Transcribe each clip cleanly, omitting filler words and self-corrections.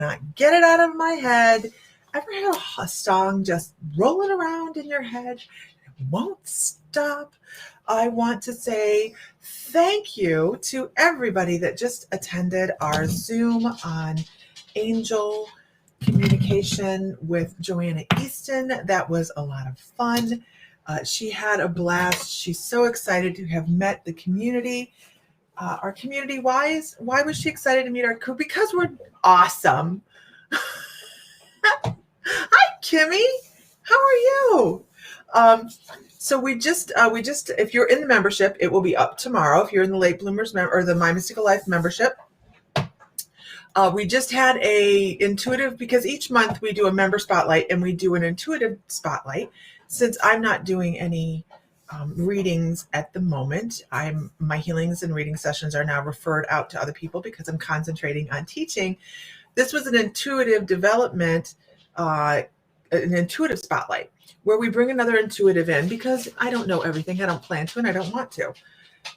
cannot get it out of my head. Ever had a song just rolling around in your head? It won't stop. I want to say thank you to everybody that just attended our Zoom on angel communication with Joanna Easton. That was a lot of fun. She had a blast. She's so excited to have met the community. Our community, why was she excited to meet our crew? Because we're awesome. Hi, Kimmy. How are you? So we just, if you're in the membership, it will be up tomorrow. If you're in the Late Bloomers or the My Mystical Life membership, we just had a intuitive, because each month we do a member spotlight and we do an intuitive spotlight. Since I'm not doing any readings at the moment, my healings and reading sessions are now referred out to other people because I'm concentrating on teaching. This was an intuitive development, an intuitive spotlight, where we bring another intuitive in because I don't know everything. I don't plan to, and I don't want to.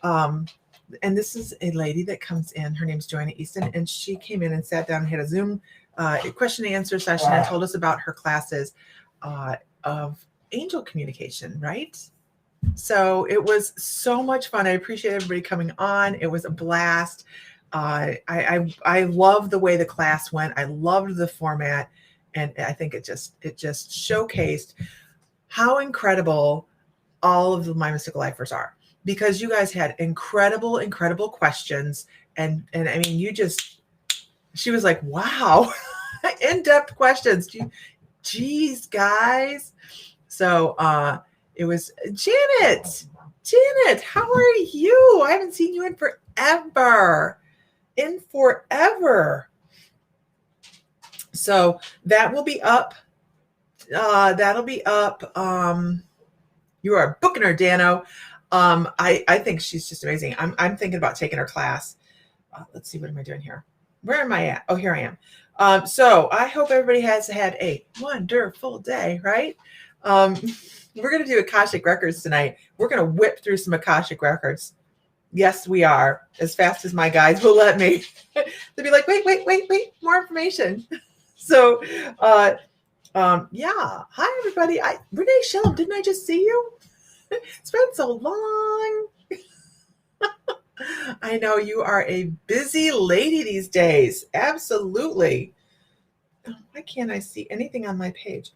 And this is a lady that comes in. Her name's Joanna Easton, and she came in and sat down and had a Zoom question and answer session and told us about her classes of angel communication, right? So it was so much fun. I appreciate everybody coming on. It was a blast. I love the way the class went. I loved the format, and I think it just showcased how incredible all of the My Mystical Lifers are, because you guys had incredible questions, and I mean, she was like, wow, in-depth questions. Geez, guys. So it was Janet, how are you? I haven't seen you in forever. So that will be up. You are booking her, Dano. I think she's just amazing. I'm thinking about taking her class. Let's see, what am I doing here? Where am I at? Oh, here I am. So I hope everybody has had a wonderful day, right? We're going to do Akashic Records tonight. We're going to whip through some Akashic Records. Yes, we are. As fast as my guides will let me. They'll be like, wait, more information. So, yeah. Hi, everybody. Renee Shellum, didn't I just see you? It's been so long. I know you are a busy lady these days. Absolutely. Why can't I see anything on my page?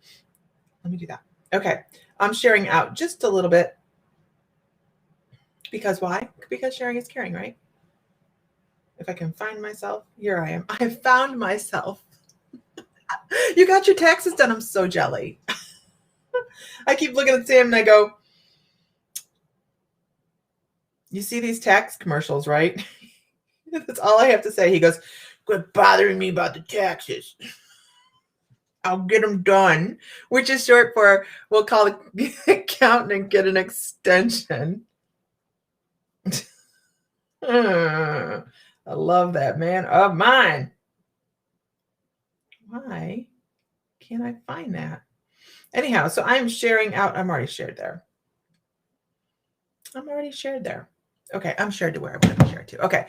Let me do that. Okay. I'm sharing out just a little bit. Because why? Because sharing is caring, right? If I can find myself, here I am. I have found myself. You got your taxes done. I'm so jelly. I keep looking at Sam and I go, you see these tax commercials, right? That's all I have to say. He goes, quit bothering me about the taxes. I'll get them done, which is short for, we'll call the accountant and get an extension. I love that man of mine. Why can't I find that? Anyhow, so I'm sharing out. I'm already shared there. Okay, I'm shared to where I want to be shared to. Okay,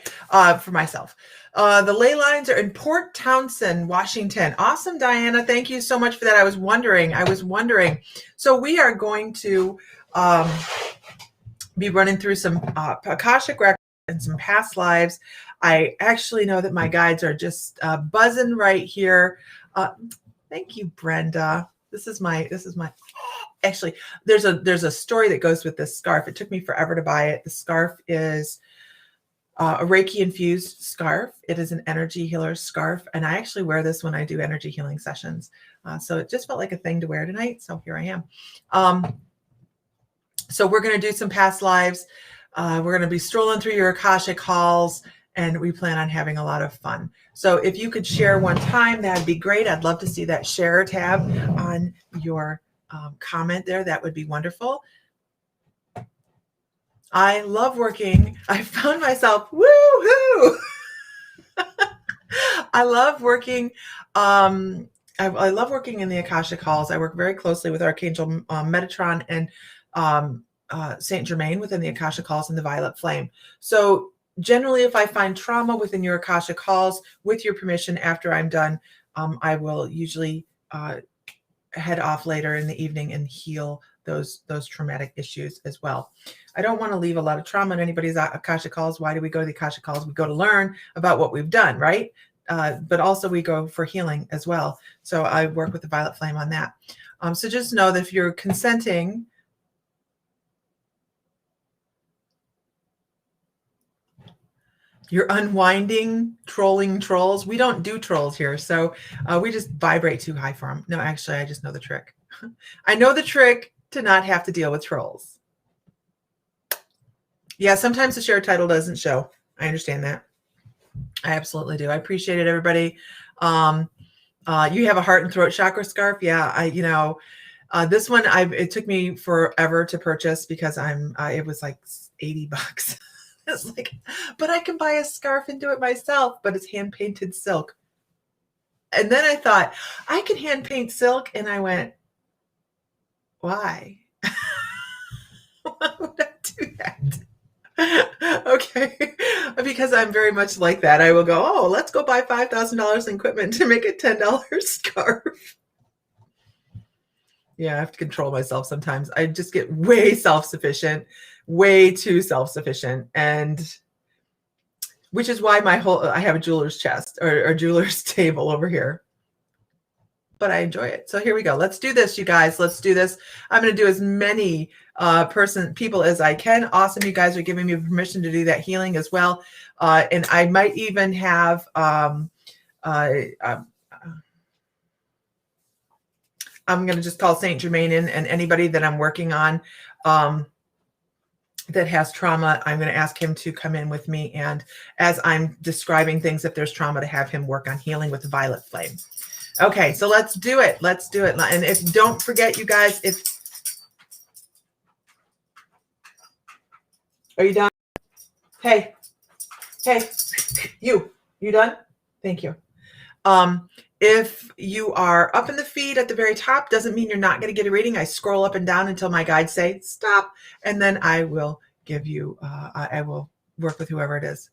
for myself. The ley lines are in Port Townsend, Washington. Awesome, Diana. Thank you so much for that. I was wondering. So we are going to be running through some Akashic Records and some past lives. I actually know that my guides are just buzzing right here. Thank you, Brenda. This is my, actually, there's a story that goes with this scarf. It took me forever to buy it. The scarf is a Reiki infused scarf. It is an energy healer scarf. And I actually wear this when I do energy healing sessions. So it just felt like a thing to wear tonight. So here I am. So we're going to do some past lives. We're going to be strolling through your Akashic halls, and we plan on having a lot of fun. So if you could share one time, that'd be great. I'd love to see that share tab on your comment there. That would be wonderful. I love working. I found myself, woo-hoo! I love working. I love working in the Akashic halls. I work very closely with Archangel Metatron and Saint Germain within the Akashic halls and the Violet Flame. So generally, if I find trauma within your Akashic halls, with your permission, after I'm done I will usually head off later in the evening and heal those traumatic issues as well. I don't want to leave a lot of trauma in anybody's Akashic calls. Why do we go to the Akashic calls? We go to learn about what we've done, right? But also we go for healing as well. So I work with the violet flame on that. So just know that if you're consenting, you're unwinding, trolling trolls. We don't do trolls here. So we just vibrate too high for them. No, actually, I just know the trick. I know the trick to not have to deal with trolls. Yeah, sometimes the share title doesn't show. I understand that. I absolutely do. I appreciate it, everybody. You have a heart and throat chakra scarf. Yeah, this one, it took me forever to purchase because it was like $80. It's like, but I can buy a scarf and do it myself, but it's hand painted silk. And then I thought I can hand paint silk. And I went, why? Why would I do that? Okay, because I'm very much like that. I will go, oh, let's go buy $5,000 in equipment to make a $10 scarf. Yeah, I have to control myself sometimes. I just get way self-sufficient, way too self-sufficient, and which is why I have a jeweler's chest or jeweler's table over here. But I enjoy it. So here we go. Let's do this, you guys. Let's do this. I'm going to do as many people as I can. Awesome. You guys are giving me permission to do that healing as well. And I might even have I'm going to just call Saint Germain in, and anybody that I'm working on that has trauma, I'm going to ask him to come in with me. And as I'm describing things, if there's trauma, to have him work on healing with the violet flame. Okay, so let's do it. Let's do it. And don't forget, you guys, are you done? Hey, you done? Thank you. If you are up in the feed at the very top, doesn't mean you're not going to get a reading. I scroll up and down until my guides say stop, and then I will give you, I will work with whoever it is.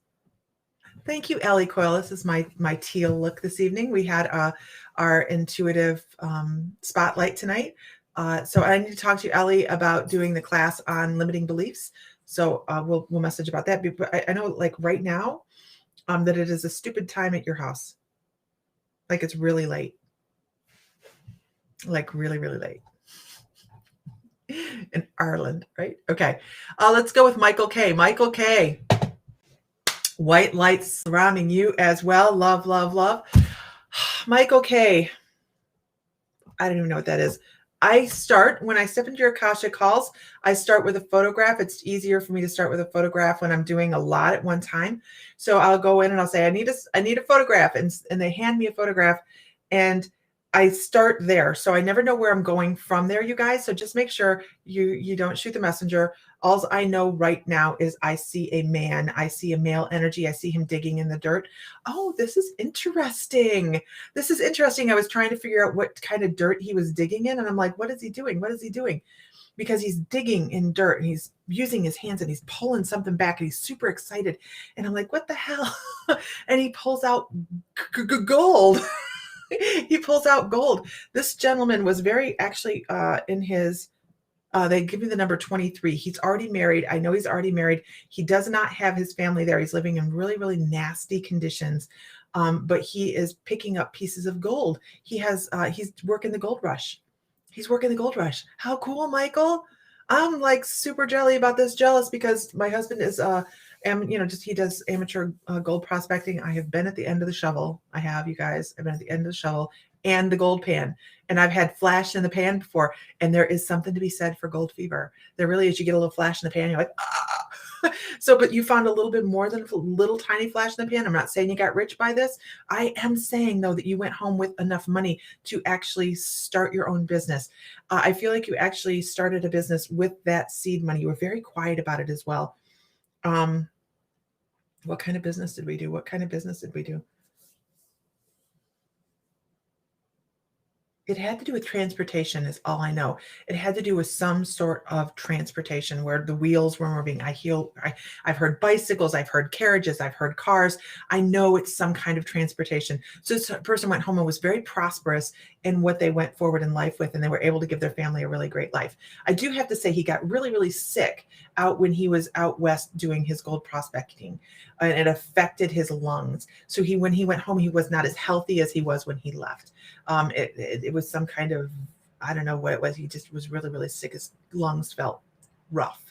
Thank you, Ellie Coyle. This is my teal look this evening. We had our intuitive spotlight tonight. So I need to talk to you, Ellie, about doing the class on limiting beliefs. So we'll message about that. But I know, like right now, that it is a stupid time at your house. Like it's really late. Like really, really late. In Ireland, right? Okay. Let's go with Michael K. Michael K. White lights surrounding you as well. Love, love, love. Michael K. I don't even know what that is. When I step into your Akashic calls, I start with a photograph. It's easier for me to start with a photograph when I'm doing a lot at one time. So I'll go in and I'll say, I need a photograph. And they hand me a photograph and I start there. So I never know where I'm going from there, you guys. So just make sure you don't shoot the messenger. All I know right now is I see a man. I see a male energy. I see him digging in the dirt. Oh, this is interesting. This is interesting. I was trying to figure out what kind of dirt he was digging in. And I'm like, what is he doing? What is he doing? Because he's digging in dirt and he's using his hands and he's pulling something back and he's super excited. And I'm like, what the hell? And he pulls out gold. He pulls out gold. This gentleman was very actually in his, they give me the number 23. He's already married. I know he's already married. He does not have his family there. He's living in really, really nasty conditions. But he is picking up pieces of gold. He's working the gold rush. He's working the gold rush. How cool, Michael. I'm like super jealous because my husband is, he does amateur gold prospecting. I have been at the end of the shovel. I have, you guys. I've been at the end of the shovel and the gold pan. And I've had flash in the pan before. And there is something to be said for gold fever. There really is. You get a little flash in the pan. You're like, ah. So, but you found a little bit more than a little tiny flash in the pan. I'm not saying you got rich by this. I am saying, though, that you went home with enough money to actually start your own business. I feel like you actually started a business with that seed money. You were very quiet about it as well. What kind of business did we do? It had to do with transportation is all I know. It had to do with some sort of transportation where the wheels were moving. I've heard bicycles, I've heard carriages, I've heard cars. I know it's some kind of transportation. So this person went home and was very prosperous in what they went forward in life with, and they were able to give their family a really great life. I do have to say he got really, really sick out when he was out west doing his gold prospecting, and it affected his lungs. So when he went home, he was not as healthy as he was when he left. It was some kind of, I don't know what it was. He just was really, really sick. His lungs felt rough.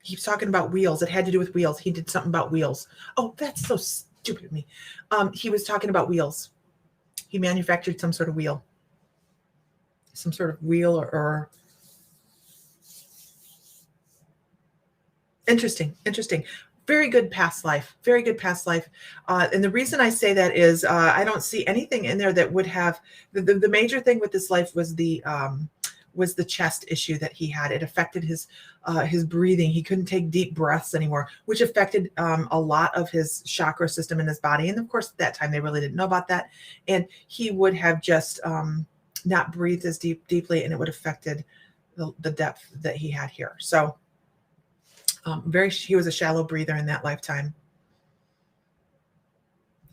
He keeps talking about wheels. It had to do with wheels. He did something about wheels. Oh, that's so stupid of me. He was talking about wheels. He manufactured some sort of wheel. Some sort of wheel or interesting. Very good past life. Very good past life. And the reason I say that is I don't see anything in there that would have the major thing with this life was the chest issue that he had. It affected his breathing. He couldn't take deep breaths anymore, which affected a lot of his chakra system in his body. And of course, at that time they really didn't know about that. And he would have just not breathed as deeply, and it would have affected the depth that he had here. So he was a shallow breather in that lifetime.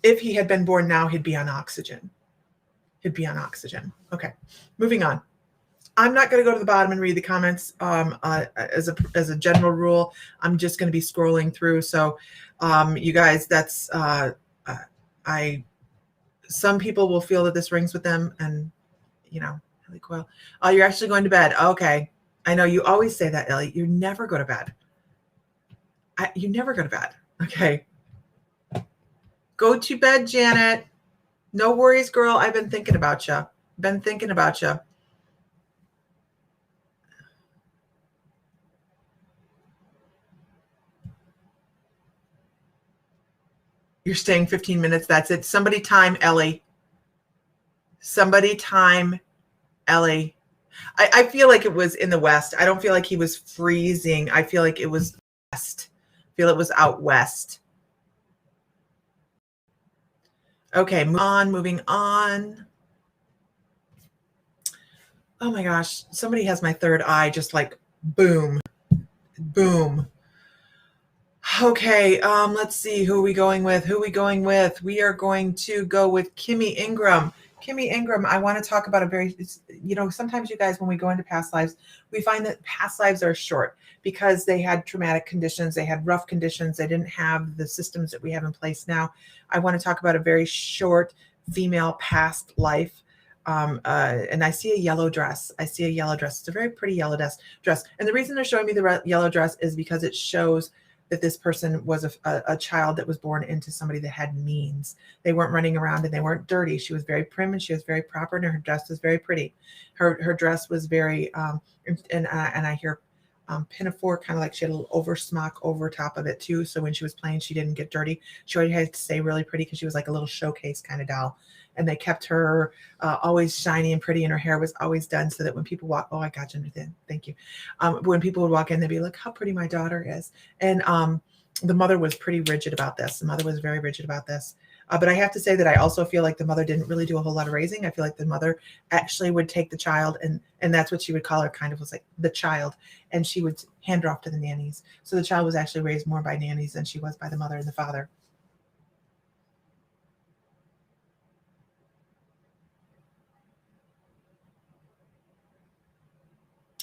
If he had been born now, he'd be on oxygen. Okay, moving on. I'm not going to go to the bottom and read the comments as a general rule. I'm just going to be scrolling through. So you guys, that's some people will feel that this rings with them, and Ellie Coyle. Oh, you're actually going to bed. Okay, I know you always say that, Ellie. You never go to bed. You never go to bed. Okay. Go to bed, Janet. No worries, girl. I've been thinking about you. You're staying 15 minutes. That's it. Somebody time Ellie. I feel like it was in the west. I don't feel like he was freezing. I feel like it was west. I feel it was out west. Okay, moving on. Oh my gosh, somebody has my third eye just like boom. Okay, let's see, who are we going with? We are going to go with Kimmy Ingram. I want to talk about sometimes you guys, when we go into past lives, we find that past lives are short because they had traumatic conditions, they had rough conditions, they didn't have the systems that we have in place now. I want to talk about a very short female past life. And I see a yellow dress. It's a very pretty yellow dress. And the reason they're showing me the yellow dress is because it shows that this person was a child that was born into somebody that had means. They weren't running around and they weren't dirty. She was very prim and she was very proper, and her dress was very pretty. Her dress was very, and I hear pinafore, kind of like she had a little over smock over top of it too. So when she was playing, she didn't get dirty. She always had to stay really pretty because she was like a little showcase kind of doll. And they kept her always shiny and pretty, and her hair was always done so that when people walk, I got you, thank you. When people would walk in, they'd be like, how pretty my daughter is. And the mother was pretty rigid about this. The mother was very rigid about this. But I have to say that I also feel like the mother didn't really do a whole lot of raising. I feel like the mother actually would take the child, and that's what she would call her, kind of was like the child, and she would hand her off to the nannies. So the child was actually raised more by nannies than she was by the mother and the father.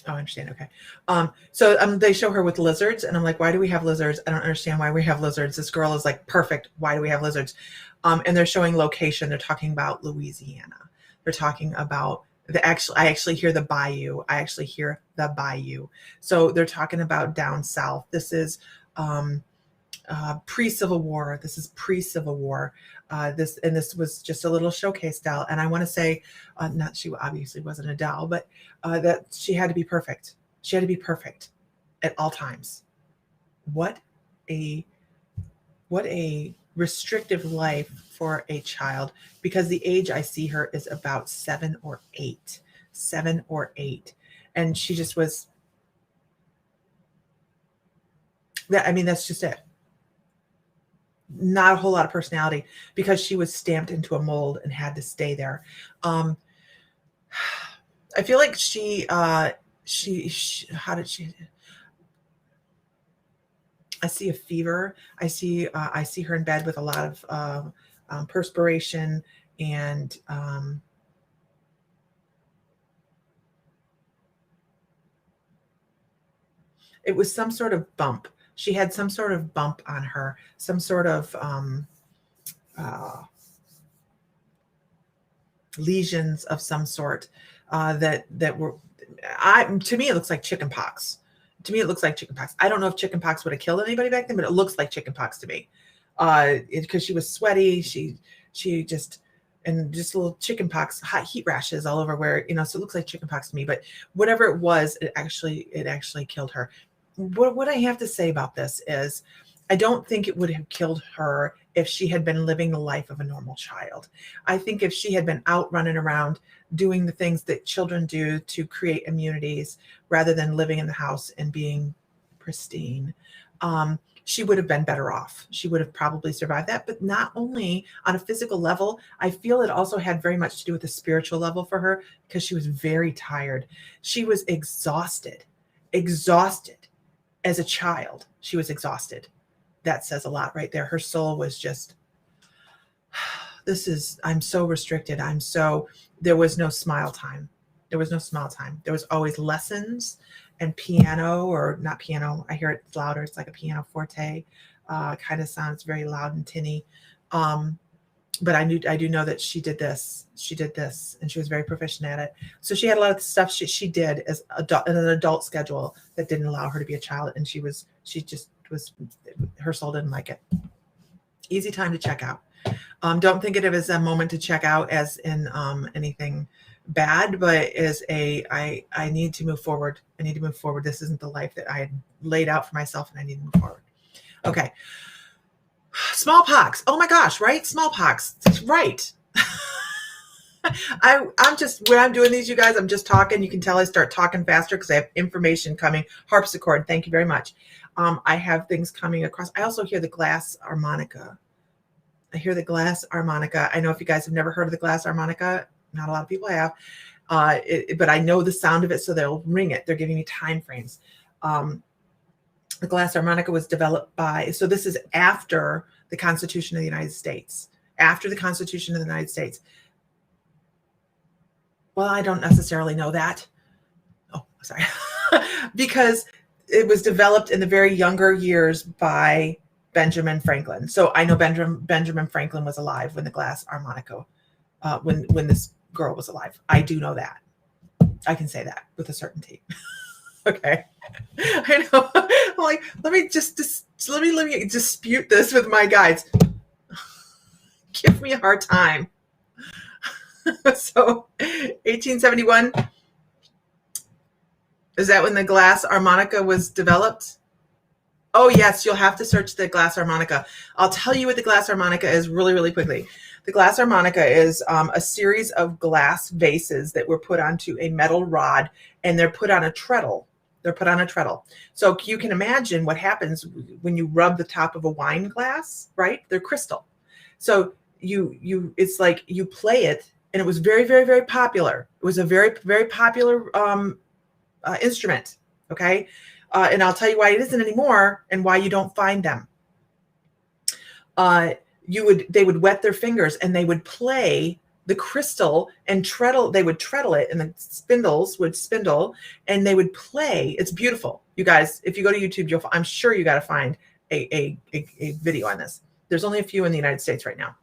Oh, I understand. Okay. So they show her with lizards, and I'm like, why do we have lizards? I don't understand why we have lizards. This girl is like perfect. Why do we have lizards? And they're showing location. They're talking about Louisiana. They're talking about I actually hear the bayou. So they're talking about down south. This is pre-Civil War. This was just a little showcase doll. And I want to say, she obviously wasn't a doll, but that she had to be perfect. She had to be perfect at all times. What a restrictive life for a child, because the age I see her is about 7 or 8. And she just was, I mean, that's just it. Not a whole lot of personality because she was stamped into a mold and had to stay there. Um, I feel like she how did she? I see a fever. I see her in bed with a lot of perspiration and it was some sort of bump. She had some sort of bump on her, some sort of uh, lesions of some sort that were. To me, it looks like chicken pox. To me, it looks like chicken pox. I don't know if chicken pox would have killed anybody back then, but it looks like chicken pox to me. Because she was sweaty, she just and just little chicken pox, hot heat rashes all over where so it looks like chicken pox to me. But whatever it was, it actually killed her. What I have to say about this is, I don't think it would have killed her if she had been living the life of a normal child. I think if she had been out running around doing the things that children do to create immunities rather than living in the house and being pristine, she would have been better off. She would have probably survived that. But not only on a physical level, I feel it also had very much to do with the spiritual level for her because she was very tired. She was exhausted as a child. She was exhausted. That says a lot right there. Her soul was just, I'm so restricted. There was no smile time. There was no smile time. There was always lessons and piano, or not piano. I hear it louder. It's like a piano forte. Kind of sounds very loud and tinny. But I do know that she did this, and she was very proficient at it. So she had a lot of stuff she did as an adult schedule that didn't allow her to be a child. And her soul didn't like it. Easy time to check out. Don't think of it as a moment to check out as in anything bad, but as I need to move forward. I need to move forward. This isn't the life that I had laid out for myself, and I need to move forward. Okay. Smallpox. Oh my gosh, right? Smallpox. Right. I'm just, when I'm doing these, you guys, I'm just talking. You can tell I start talking faster because I have information coming. Harpsichord. Thank you very much. I have things coming across. I also hear the glass harmonica. I hear the glass harmonica. I know if you guys have never heard of the glass harmonica, not a lot of people have, but I know the sound of it, so they'll ring it. They're giving me time frames. The glass harmonica was developed so this is after the Constitution of the United States. After the Constitution of the United States. Well, I don't necessarily know that. Oh, sorry. Because it was developed in the very younger years by Benjamin Franklin. So I know Benjamin Franklin was alive when the glass harmonica, when this girl was alive. I do know that. I can say that with a certainty. Okay. I know. I'm like, let me dispute this with my guides. Give me a hard time. So 1871, is that when the glass harmonica was developed? Oh yes, you'll have to search the glass harmonica. I'll tell you what the glass harmonica is really, really quickly. The glass harmonica is a series of glass vases that were put onto a metal rod, and they're put on a treadle. So you can imagine what happens when you rub the top of a wine glass, right? They're crystal. So it's like you play it, and it was very, very, very popular. It was a very, very popular instrument. Okay. And I'll tell you why it isn't anymore and why you don't find them. They would wet their fingers and they would play the crystal and treadle. They would treadle it, and the spindles would spindle, and they would play. It's beautiful, you guys. If you go to YouTube, I'm sure you got to find a video on this. There's only a few in the United States right now.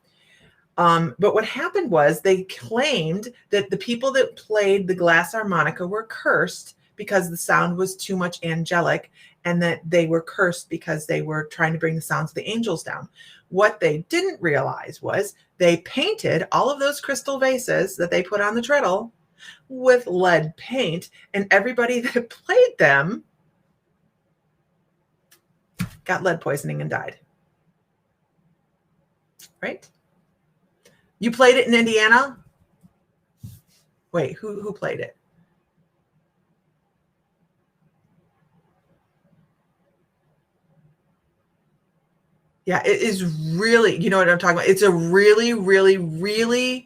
But what happened was they claimed that the people that played the glass harmonica were cursed because the sound was too much angelic, and that they were cursed because they were trying to bring the sounds of the angels down. What they didn't realize was they painted all of those crystal vases that they put on the treadle with lead paint, and everybody that played them got lead poisoning and died. Right? You played it in Indiana? Wait, who played it? Yeah, it is really, you know what I'm talking about. It's a really, really, really,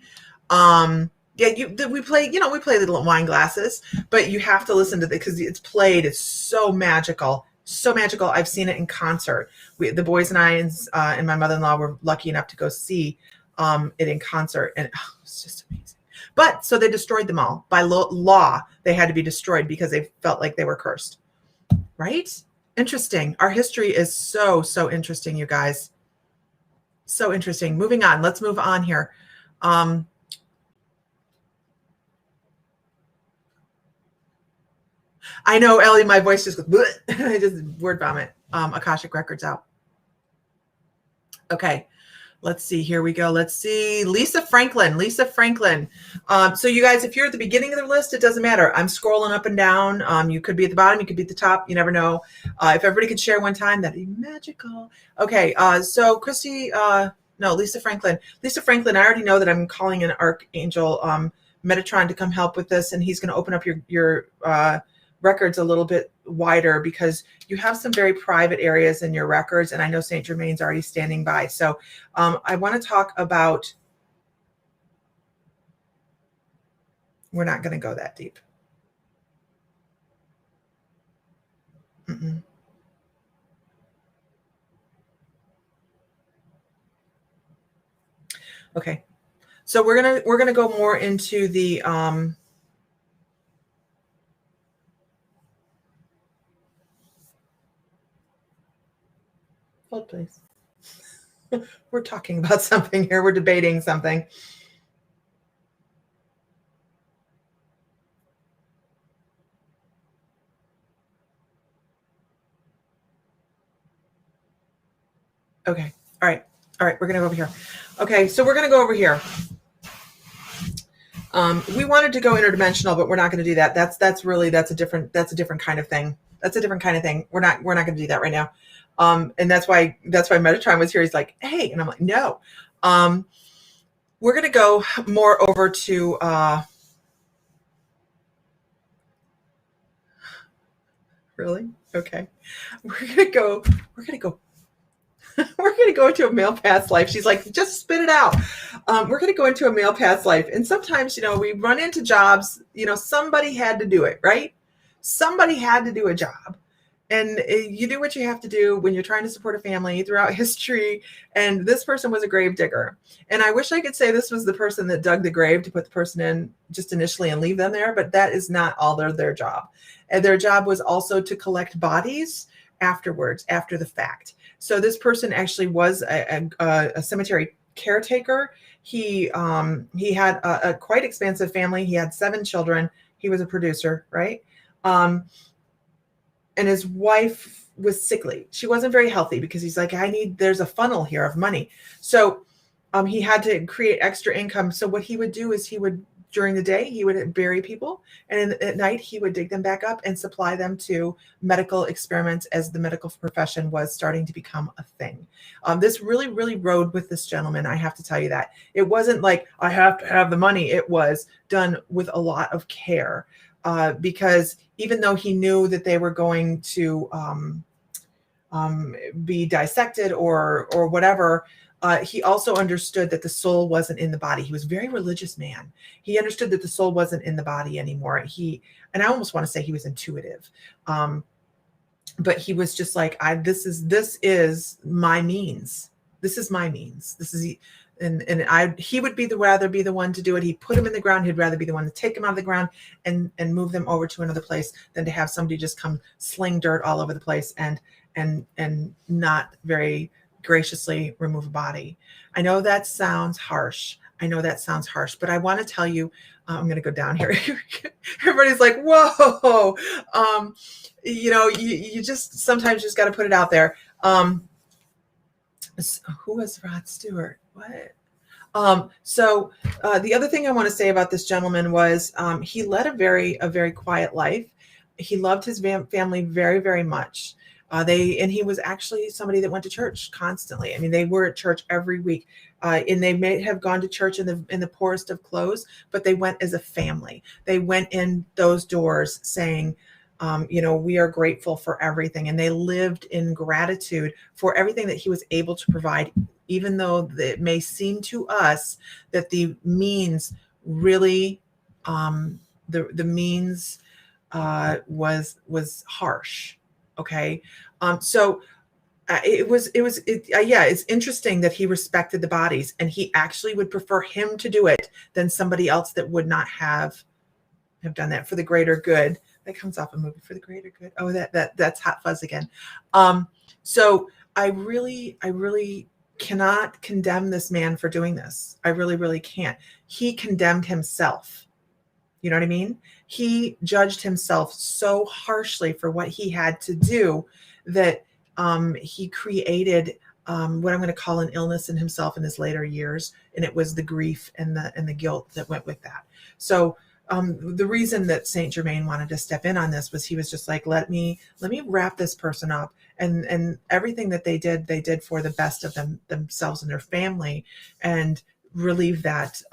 yeah. We play, we play little wine glasses, but you have to listen to it because it's played. It's so magical, so magical. I've seen it in concert. The boys and I and my mother-in-law were lucky enough to go see it in concert, and it's just amazing. But so they destroyed them all by law. They had to be destroyed because they felt like they were cursed. Right? Interesting. Our history is so, so interesting, you guys. So interesting. Moving on. Let's move on here. Um, I know, Ellie, my voice just goes, bleh. I just word vomit. Akashic Records out. Okay. Let's see. Here we go. Let's see. Lisa Franklin. Lisa Franklin. So you guys, if you're at the beginning of the list, it doesn't matter. I'm scrolling up and down. You could be at the bottom. You could be at the top. You never know. If everybody could share one time, that'd be magical. Okay. So Christy, no, Lisa Franklin. Lisa Franklin, I already know that I'm calling an Archangel Metatron to come help with this, and he's going to open up your records a little bit wider because you have some very private areas in your records, and I know Saint Germain's already standing by. So I want to talk about, we're not going to go that deep. Mm-mm. Okay, so we're gonna go more into the hold please. We're talking about something here. We're debating something. Okay. All right. All right. We're going to go over here. Okay. So we're going to go over here. We wanted to go interdimensional, but we're not going to do that. That's a different kind of thing. That's a different kind of thing. We're not going to do that right now. And that's why Metatron was here. He's like, hey, and I'm like, no. We're going to go more over to, really? Okay. We're going to go we're going to go into a male past life. She's like, just spit it out. We're going to go into a male past life. And sometimes, we run into jobs, somebody had to do it, right? Somebody had to do a job. And you do what you have to do when you're trying to support a family throughout history. And this person was a grave digger. And I wish I could say this was the person that dug the grave to put the person in just initially and leave them there. But that is not all their job. And their job was also to collect bodies afterwards, after the fact. So this person actually was a cemetery caretaker. He had a quite expansive family. He had 7 children. He was a producer, right? And his wife was sickly. She wasn't very healthy because he's like, there's a funnel here of money. So he had to create extra income. So what he would do is during the day, he would bury people, and at night he would dig them back up and supply them to medical experiments as the medical profession was starting to become a thing. This really, really rode with this gentleman. I have to tell you that. It wasn't like, I have to have the money. It was done with a lot of care because even though he knew that they were going to be dissected or whatever, he also understood that the soul wasn't in the body. He was a very religious man. He understood that the soul wasn't in the body anymore. And I almost want to say he was intuitive. But he was just like, this is my means. This is my means. He would rather be the one to do it. He'd put him in the ground. He'd rather be the one to take him out of the ground and move them over to another place than to have somebody just come sling dirt all over the place and not very graciously remove a body. I know that sounds harsh. But I want to tell you, I'm going to go down here. Everybody's like, whoa. You just sometimes just got to put it out there. Who was Rod Stewart? What? So the other thing I want to say about this gentleman was he led a very quiet life. He loved his family very, very much. And he was actually somebody that went to church constantly. I mean, they were at church every week, and they may have gone to church in the poorest of clothes, but they went as a family. They went in those doors saying, We are grateful for everything. And they lived in gratitude for everything that he was able to provide, even though it may seem to us that the means really, the means was harsh. Okay. So it's interesting that he respected the bodies, and he actually would prefer him to do it than somebody else that would not have done that for the greater good. That comes off a movie, For the Greater Good. Oh, that's Hot Fuzz again. So I really cannot condemn this man for doing this. I really, really can't. He condemned himself. You know what I mean? He judged himself so harshly for what he had to do that he created what I'm going to call an illness in himself in his later years, and it was the grief and the guilt that went with that. So the reason that Saint Germain wanted to step in on this was he was just like, let me wrap this person up, and everything that they did for the best of themselves and their family, and relieve that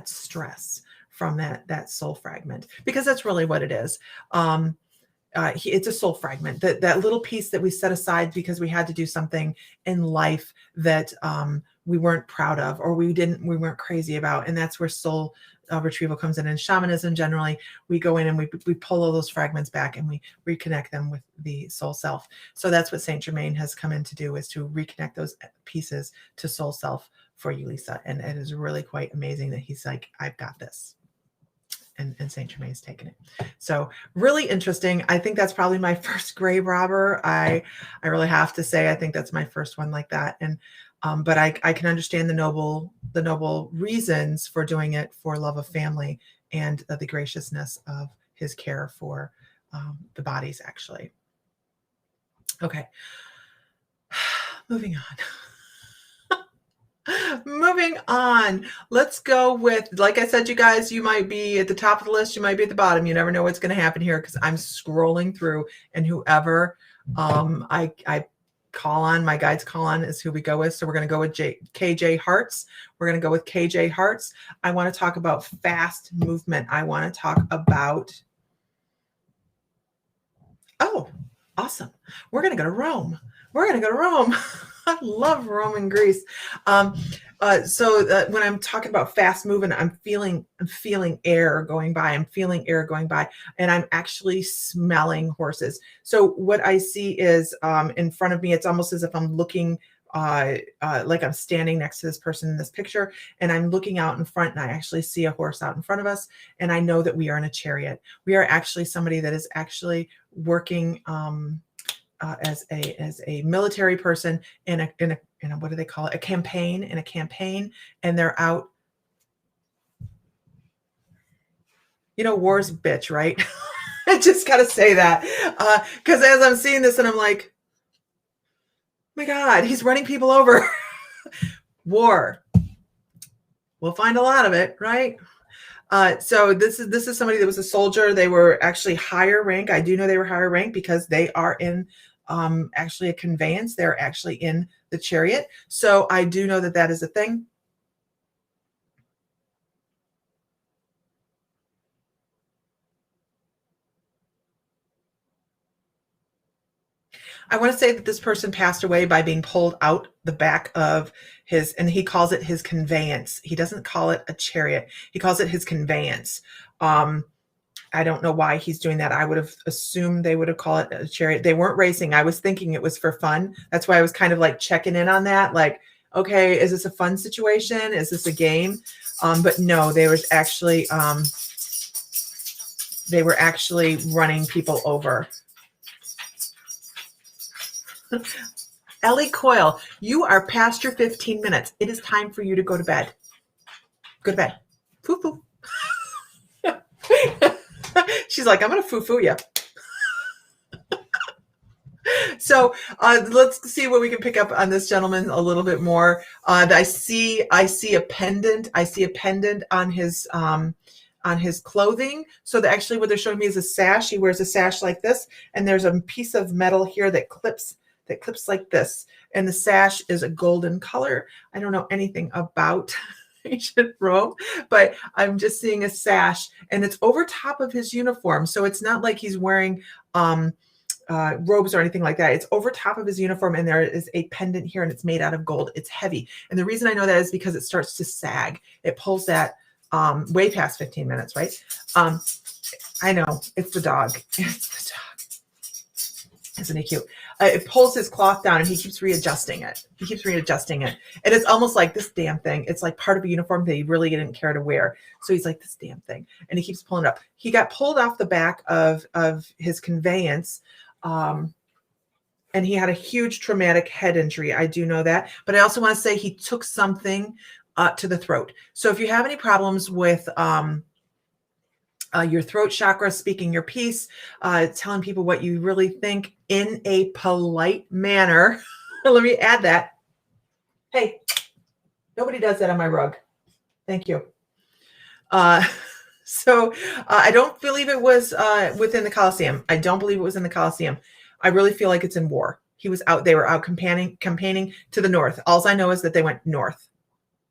stress from that soul fragment, because that's really what it is. It's a soul fragment, that little piece that we set aside because we had to do something in life that we weren't proud of, or we weren't crazy about. And that's where soul retrieval comes in. And shamanism, generally, we go in and we pull all those fragments back and we reconnect them with the soul self. So that's what Saint Germain has come in to do, is to reconnect those pieces to soul self for you, Lisa. And it is really quite amazing that he's like, I've got this. And Saint Germain's taken it. So really interesting. I think that's probably my first grave robber. I really have to say, I think that's my first one like that. And but I can understand the noble reasons for doing it, for love of family and the graciousness of his care for the bodies, actually. Okay, moving on. Moving on. Let's go with, like I said, you guys, you might be at the top of the list. You might be at the bottom. You never know what's going to happen here, because I'm scrolling through, and whoever I call on, my guides call on, is who we go with. So we're going to go with KJ Hearts. We're going to go with KJ Hearts. I want to talk about fast movement. I want to talk about, oh, awesome. We're going to go to Rome. We're going to go to Rome. I love Rome and Greece. So when I'm talking about fast moving, I'm feeling air going by. I'm feeling air going by, and I'm actually smelling horses. So what I see is in front of me, it's almost as if I'm looking like I'm standing next to this person in this picture, and I'm looking out in front, and I actually see a horse out in front of us, and I know that we are in a chariot. We are actually somebody that is actually working as a military person in a what do they call it? A campaign, and they're out. War's a bitch, right? I just got to say that because as I'm seeing this, and I'm like, oh my God, he's running people over. War. We'll find a lot of it, right? So this is somebody that was a soldier. They were actually higher rank. I do know they were higher rank because they are in actually a conveyance. They're actually in the chariot. So I do know that is a thing. I want to say that this person passed away by being pulled out the back of his, and he calls it his conveyance. He doesn't call it a chariot. He calls it his conveyance. I don't know why he's doing that. I would have assumed they would have called it a chariot. They weren't racing. I was thinking it was for fun. That's why I was kind of like checking in on that. Like, okay, is this a fun situation? Is this a game? But no, they were actually running people over. Ellie Coyle, you are past your 15 minutes. It is time for you to go to bed. Go to bed. Foo-foo. She's like, I'm going to foo-foo you. So let's see what we can pick up on this gentleman a little bit more. I see a pendant. I see a pendant on his clothing. So actually what they're showing me is a sash. He wears a sash like this, and there's a piece of metal here that clips like this. And the sash is a golden color. I don't know anything about ancient Rome, but I'm just seeing a sash, and it's over top of his uniform. So it's not like he's wearing robes or anything like that. It's over top of his uniform, and there is a pendant here, and it's made out of gold. It's heavy. And the reason I know that is because it starts to sag. It pulls that way past 15 minutes, right? I know, it's the dog. It's the dog. Isn't he cute? It pulls his cloth down, and he keeps readjusting it. He keeps readjusting it. And it's almost like this damn thing. It's like part of a uniform that he really didn't care to wear. So he's like, this damn thing. And he keeps pulling it up. He got pulled off the back of his conveyance. And he had a huge traumatic head injury. I do know that. But I also want to say he took something to the throat. So if you have any problems with your throat chakra, speaking your piece, telling people what you really think in a polite manner. Let me add that. Hey, nobody does that on my rug. Thank you. So I don't believe it was within the Colosseum. I don't believe it was in the Colosseum. I really feel like it's in war. He was out. They were out campaigning to the north. All I know is that they went north.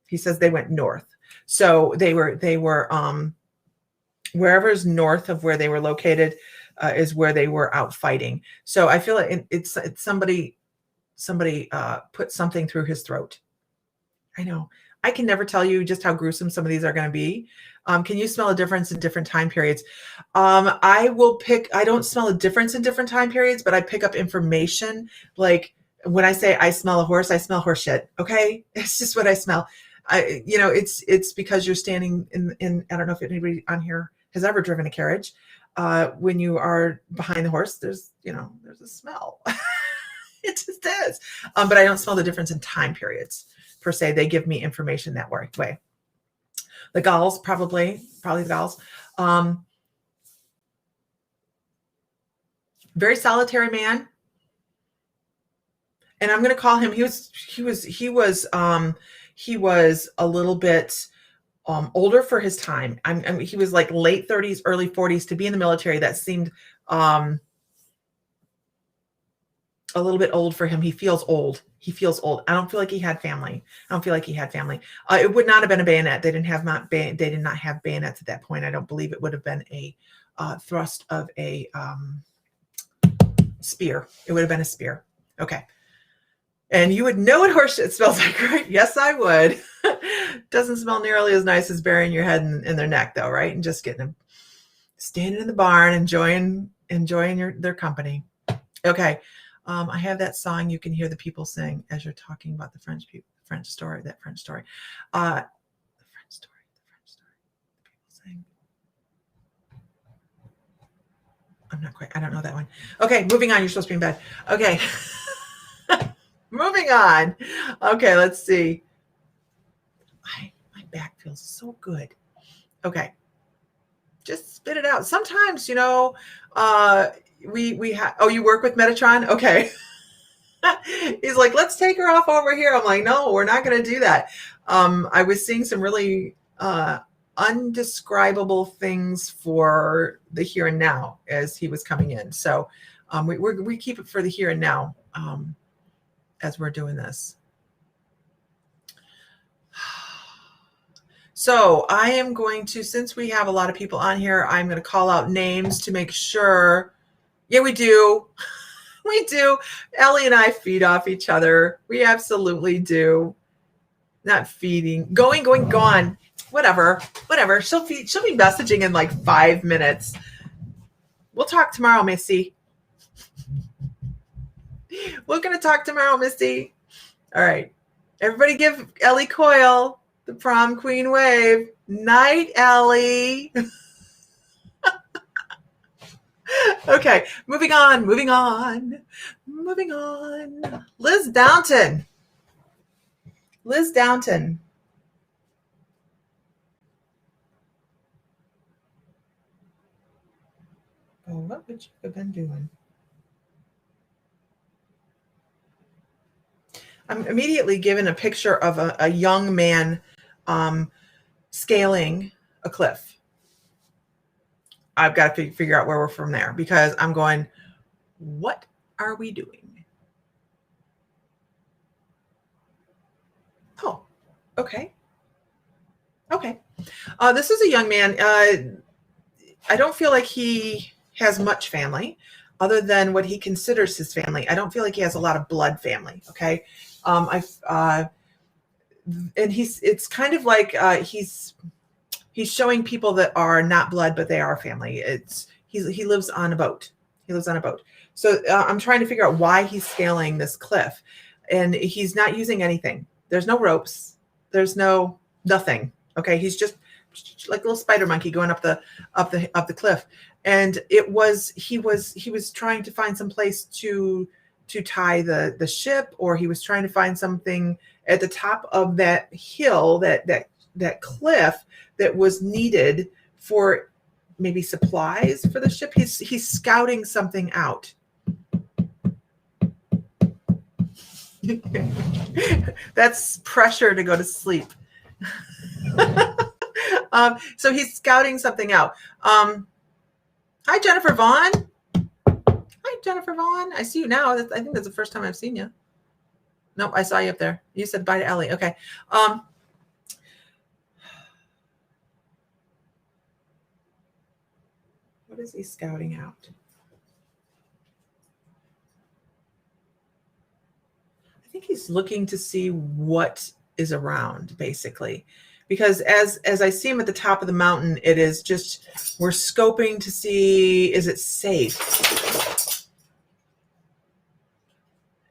He says they went north. So they were wherever is north of where they were located is where they were out fighting. So I feel like it's somebody put something through his throat. I know. I can never tell you just how gruesome some of these are going to be. Can you smell a difference in different time periods? I don't smell a difference in different time periods, but I pick up information. Like when I say I smell a horse, I smell horse shit. Okay. It's just what I smell. It's because you're standing in, I don't know if anybody on here has ever driven a carriage. When you are behind the horse, there's a smell. It just is. But I don't smell the difference in time periods per se. They give me information that way. The Gauls, probably the Gauls. Very solitary man. And I'm going to call him, he was a little bit older for his time. He was like late 30s, early 40s. To be in the military, that seemed a little bit old for him. He feels old. I don't feel like he had family. It would not have been a bayonet. They did not have bayonets at that point. I don't believe it would have been a thrust of a spear. It would have been a spear. Okay. And you would know what horse shit smells like, right? Yes, I would. Doesn't smell nearly as nice as burying your head in their neck, though, right? And just getting them standing in the barn, enjoying their company. Okay. I have that song you can hear the people sing as you're talking about the French story. The French story. The people sing. I don't know that one. Okay, moving on. You're supposed to be in bed. Okay. Moving on. Okay, let's see. My back feels so good. Okay. Just spit it out. Sometimes, we have, you work with Metatron? Okay. He's like, let's take her off over here. I'm like, no, we're not going to do that. I was seeing some really undescribable things for the here and now as he was coming in. So we keep it for the here and now as we're doing this. So I am going to, since we have a lot of people on here, I'm going to call out names to make sure. Yeah, we do. We do. Ellie and I feed off each other. We absolutely do. Not feeding. Going, gone. Whatever. She'll be messaging in like 5 minutes. We'll talk tomorrow, Missy. We're going to talk tomorrow, Missy. All right. Everybody give Ellie Coyle the prom queen wave. Night, Ellie. Okay, moving on. Liz Downton. Oh, what would you have been doing? I'm immediately given a picture of a young man scaling a cliff. I've got to figure out where we're from there because I'm going, what are we doing? Oh, okay. Okay. This is a young man. I don't feel like he has much family other than what he considers his family. I don't feel like he has a lot of blood family. Okay. And it's kind of like he's showing people that are not blood, but they are family. He lives on a boat. He lives on a boat. So I'm trying to figure out why he's scaling this cliff, and he's not using anything. There's no ropes. There's nothing. Okay. He's just like a little spider monkey going up the cliff. And he was trying to find some place to tie the ship, or he was trying to find something at the top of that hill, that cliff that was needed for maybe supplies for the ship. He's scouting something out. That's pressure to go to sleep. So he's scouting something out. Hi, Jennifer Vaughn. Hi, Jennifer Vaughn. I see you now. I think that's the first time I've seen you. Nope, I saw you up there. You said bye to Ellie. Okay. What is he scouting out? I think he's looking to see what is around, basically. Because as I see him at the top of the mountain, it is just, we're scoping to see, is it safe?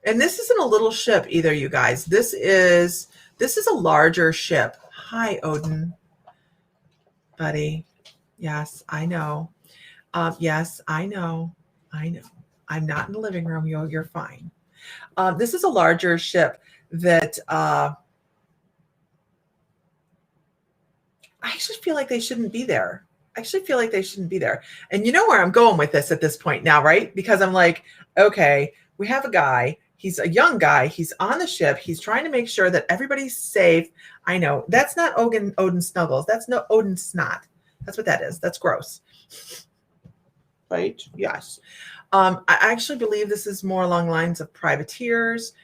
And this isn't a little ship either, you guys. This is a larger ship. Hi, Odin. Buddy. Yes, I know. Yes, I know. I'm not in the living room. You're fine. This is a larger ship that I actually feel like they shouldn't be there. And you know where I'm going with this at this point now, right? Because I'm like, okay, we have a guy. He's a young guy. He's on the ship. He's trying to make sure that everybody's safe. I know that's not Odin Snuggles. That's no Odin Snot. That's what that is. That's gross. Right? Yes. I actually believe this is more along the lines of privateers,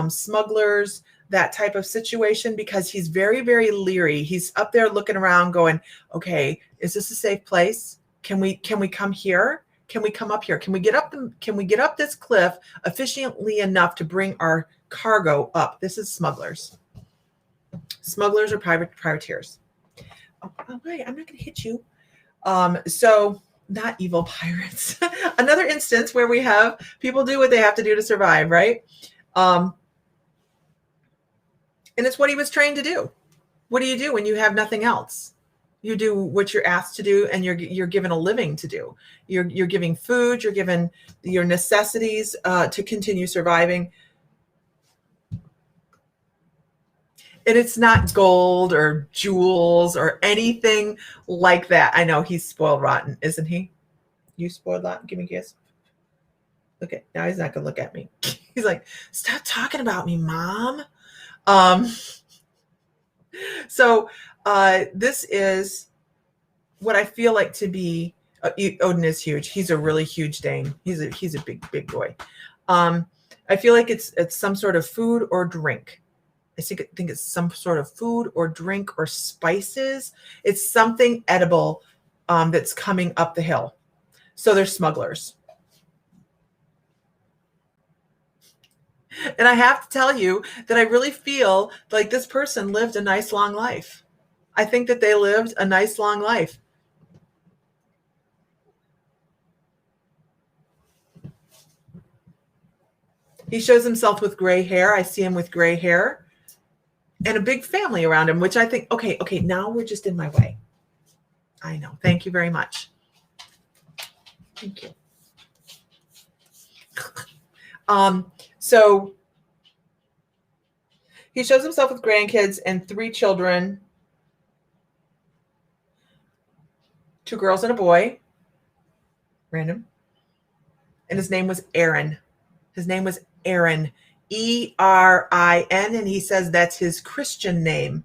smugglers, that type of situation, because he's very, very leery. He's up there looking around going, okay, is this a safe place? Can we come here? Can we come up here? Can we get up this cliff efficiently enough to bring our cargo up? This is smugglers. Smugglers or privateers. Oh, wait, I'm not going to hit you. So not evil pirates. Another instance where we have people do what they have to do to survive, right? And it's what he was trained to do. What do you do when you have nothing else? You do what you're asked to do, and you're given a living to do. You're giving food, you're given your necessities to continue surviving. And it's not gold or jewels or anything like that. I know he's spoiled rotten, isn't he? You spoiled rotten? Give me a kiss. Okay, now he's not going to look at me. He's like, stop talking about me, Mom. So this is what I feel like to be, Odin is huge. He's a really huge Dane. He's a big boy. I feel like it's some sort of food or drink. I think it's some sort of food or drink or spices. It's something edible that's coming up the hill. So they're smugglers. And I have to tell you that I really feel like this person lived a nice long life. I think that they lived a nice long life. He shows himself with gray hair. I see him with gray hair and a big family around him, which I think, okay, now we're just in my way. I know. Thank you very much. Thank you. So he shows himself with grandkids and 3 children, 2 girls and a boy, random. And his name was Aaron. Aaron, E-R-I-N, and he says that's his Christian name.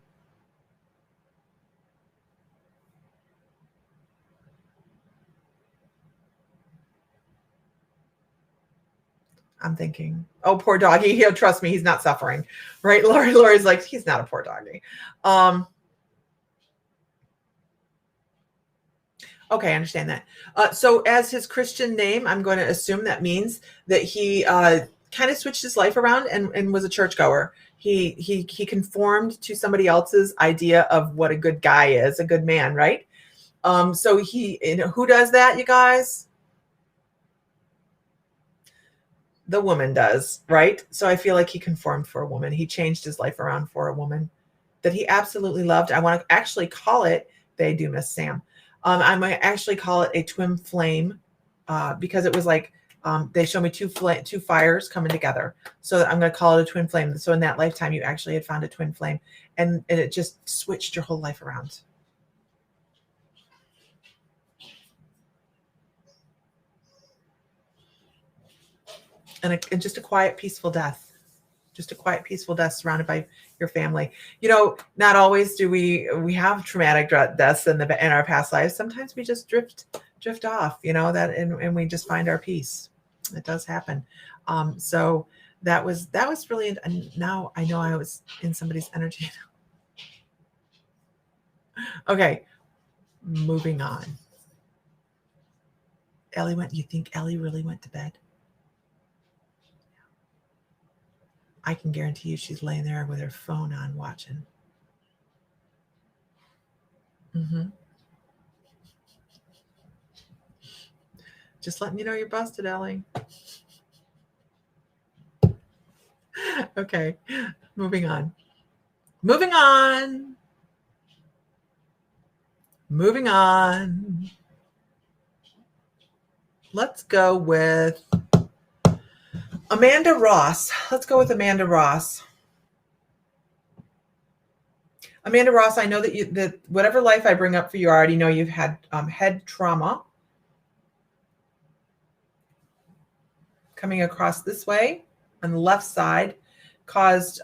I'm thinking, oh, poor doggy. He'll trust me. He's not suffering, right? Lori's like, he's not a poor doggy. Okay, I understand that. So as his Christian name, I'm going to assume that means that he kind of switched his life around and was a churchgoer. He conformed to somebody else's idea of what a good guy is, a good man, right? So who does that, you guys? The woman does, right? So I feel like he conformed for a woman. He changed his life around for a woman that he absolutely loved. I want to actually call it, they do miss Sam. I might actually call it a twin flame because it was like they show me two fires coming together. So I'm going to call it a twin flame. So in that lifetime, you actually had found a twin flame, and it just switched your whole life around. And just a quiet, peaceful death. Just a quiet, peaceful death surrounded by your family. Not always do we have traumatic deaths in our past lives. Sometimes we just drift off, and we just find our peace. It does happen. So that was really, and now I know I was in somebody's energy. Okay, moving on. You think Ellie really went to bed? I can guarantee you she's laying there with her phone on watching. Mm-hmm. Just letting you know you're busted, Ellie. Okay, moving on. Moving on. Moving on. Let's go with Amanda Ross. Let's go with Amanda Ross. Amanda Ross, I know that whatever life I bring up for you, I already know you've had head trauma. Coming across this way on the left side caused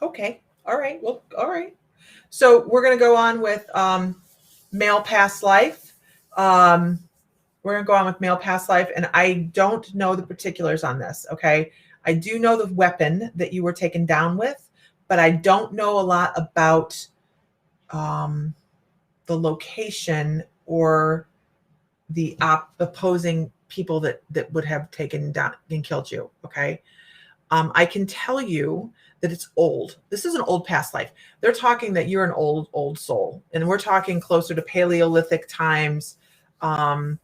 okay. All right. Well, all right. So we're going to go on with male past life. We're going to go on with male past life, and I don't know the particulars on this. Okay. I do know the weapon that you were taken down with, but I don't know a lot about the location or the opposing people that would have taken down and killed you. Okay. I can tell you that it's old. This is an old past life. They're talking that you're an old soul, and we're talking closer to Paleolithic times. And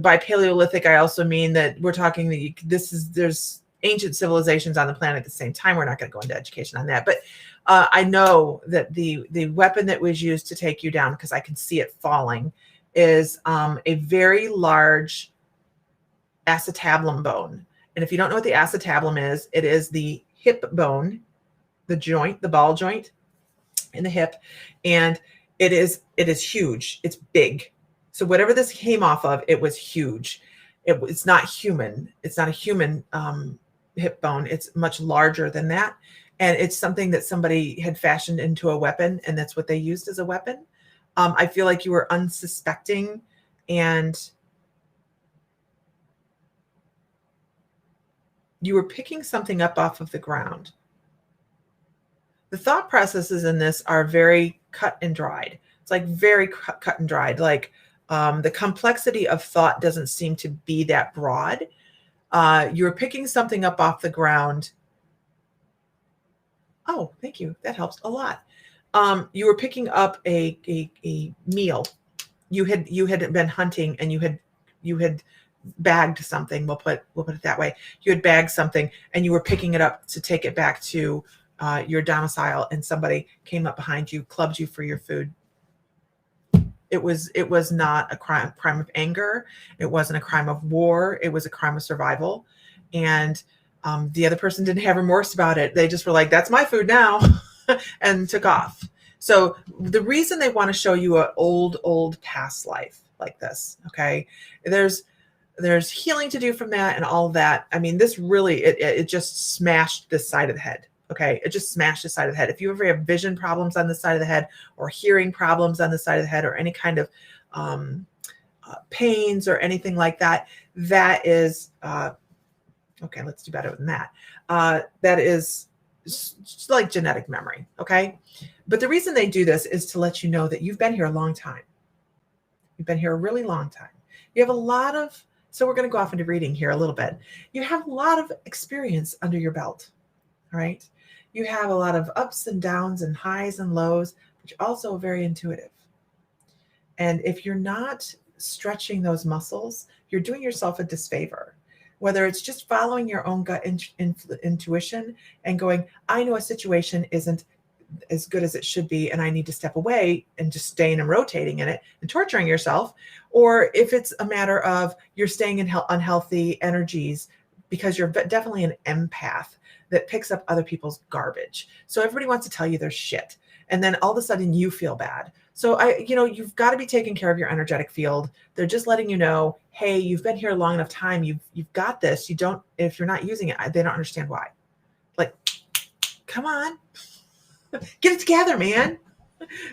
by Paleolithic, I also mean that we're talking that there's ancient civilizations on the planet at the same time. We're not going to go into education on that, but I know that the weapon that was used to take you down, because I can see it falling, is a very large acetabulum bone. And if you don't know what the acetabulum is, it is the hip bone, the joint, the ball joint in the hip. And it is huge. It's big. So whatever this came off of, it was huge. It's not human. It's not a human hip bone. It's much larger than that. And it's something that somebody had fashioned into a weapon, and that's what they used as a weapon. I feel like you were unsuspecting, and you were picking something up off of the ground. The thought processes in this are very cut and dried. It's like very cut and dried. Like the complexity of thought doesn't seem to be that broad. You were picking something up off the ground. Oh, thank you. That helps a lot. You were picking up a meal. You had been hunting, and you had bagged something. We'll put it that way. You had bagged something, and you were picking it up to take it back to your domicile, and somebody came up behind you, clubbed you for your food. It was not a crime of anger. It wasn't a crime of war. It was a crime of survival. And the other person didn't have remorse about it. They just were like, "That's my food now," and took off. So the reason they want to show you an old past life like this, okay, there's healing to do from that and all of that. I mean, this really, it just smashed this side of the head. Okay. It just smashed the side of the head. If you ever have vision problems on the side of the head, or hearing problems on the side of the head, or any kind of pains or anything like that, that is, okay, let's do better than that. That is it's like genetic memory. Okay. But the reason they do this is to let you know that you've been here a long time. You've been here a really long time. You have a lot of, so we're going to go off into reading here a little bit. You have a lot of experience under your belt. All right. You have a lot of ups and downs and highs and lows, but you're also very intuitive. And if you're not stretching those muscles, you're doing yourself a disfavor. Whether it's just following your own gut intuition and going, I know a situation isn't as good as it should be, and I need to step away, and just staying and rotating in it and torturing yourself. Or if it's a matter of you're staying in unhealthy energies because you're definitely an empath that picks up other people's garbage. So everybody wants to tell you their shit. And then all of a sudden you feel bad. So you've got to be taking care of your energetic field. They're just letting you know, hey, you've been here a long enough time. You've got this. You don't, if you're not using it, they don't understand why. Like, come on, get it together, man.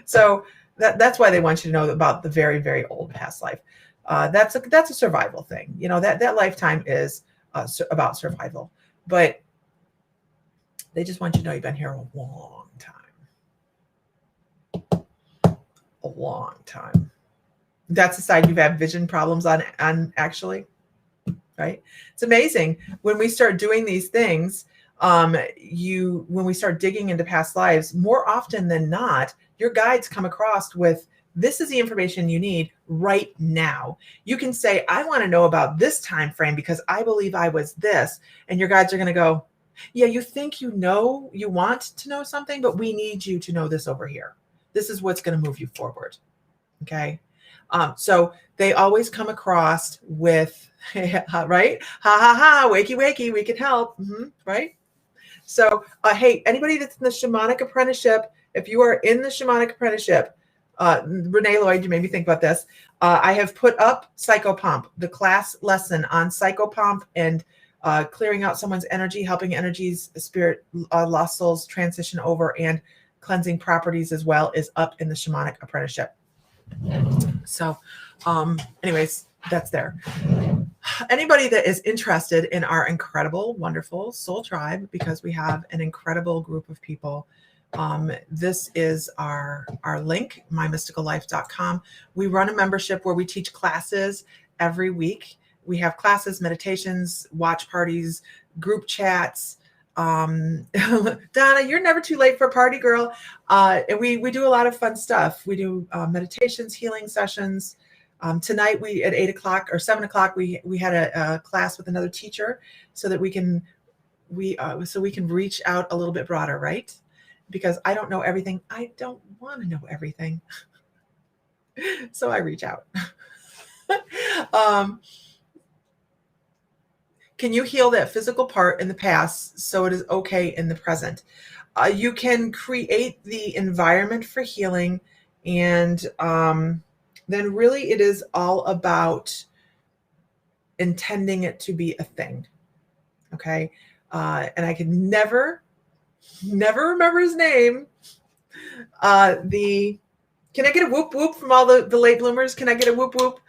So that's why they want you to know about the very, very old past life. That's a survival thing. That lifetime is about survival, but they just want you to know you've been here a long time. A long time. That's the side you've had vision problems on actually, right? It's amazing when we start doing these things. When we start digging into past lives, more often than not, your guides come across with, this is the information you need right now. You can say, I want to know about this time frame because I believe I was this, and your guides are going to go, yeah, you think you want to know something, but we need you to know this over here. This is what's going to move you forward. Okay. So they always come across with, right? Ha ha ha, wakey, wakey, we can help. Right. So, hey, anybody that's in the shamanic apprenticeship, if you are in the shamanic apprenticeship, Renee Lloyd, you made me think about this. I have put up Psychopomp, the class lesson on Psychopomp and clearing out someone's energy, helping energies, spirit, lost souls transition over, and cleansing properties as well, is up in the shamanic apprenticeship. So anyways, that's there. Anybody that is interested in our incredible, wonderful soul tribe, because we have an incredible group of people, this is our link, mymysticallife.com. We run a membership where we teach classes every week. We have classes, meditations, watch parties, group chats. Donna, you're never too late for a party, girl. And we do a lot of fun stuff. We do meditations, healing sessions. Tonight at 8 o'clock or 7 o'clock, we had a class with another teacher so that we can reach out a little bit broader, right? Because I don't know everything. I don't want to know everything. So I reach out. Can you heal that physical part in the past so it is okay in the present? You can create the environment for healing, and then really it is all about intending it to be a thing. Okay. And I can never remember his name. Can I get a whoop whoop from all the late bloomers? Can I get a whoop whoop?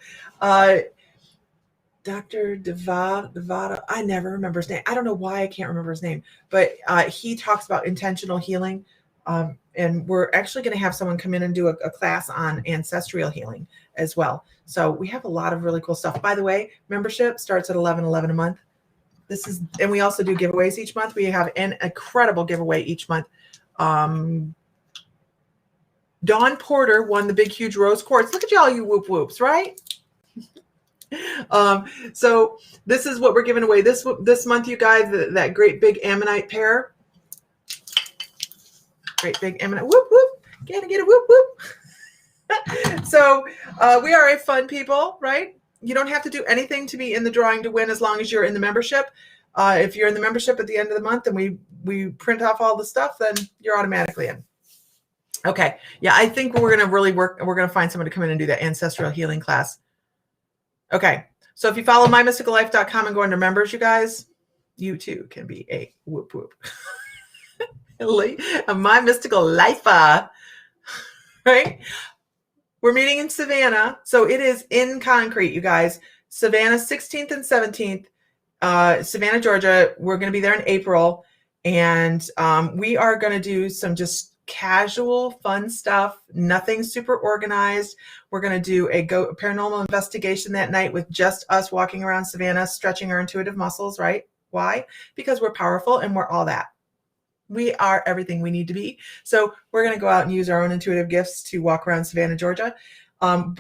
Dr. Devada, I never remember his name. I don't know why I can't remember his name, but he talks about intentional healing. And we're actually going to have someone come in and do a class on ancestral healing as well. So we have a lot of really cool stuff. By the way, membership starts at $11.11 a month. And we also do giveaways each month. We have an incredible giveaway each month. Dawn Porter won the big, huge rose quartz. Look at y'all, you whoop whoops, right? So this is what we're giving away this month, you guys, that great big ammonite pair. Great big ammonite. Whoop, whoop. Can I get a whoop, whoop? So we are a fun people, right? You don't have to do anything to be in the drawing to win as long as you're in the membership. If you're in the membership at the end of the month and we print off all the stuff, then you're automatically in. Okay. Yeah, I think we're going to really work. We're going to find someone to come in and do that ancestral healing class. Okay. So if you follow mymysticallife.com and go under members, you guys, you too can be a whoop whoop. My mystical life, right? We're meeting in Savannah. So it is in concrete, you guys. Savannah 16th and 17th, Savannah, Georgia. We're going to be there in April. And we are going to do some just casual, fun stuff, nothing super organized. We're going to do a paranormal investigation that night with just us walking around Savannah, stretching our intuitive muscles, right? Why? Because we're powerful and we're all that. We are everything we need to be. So we're going to go out and use our own intuitive gifts to walk around Savannah, Georgia.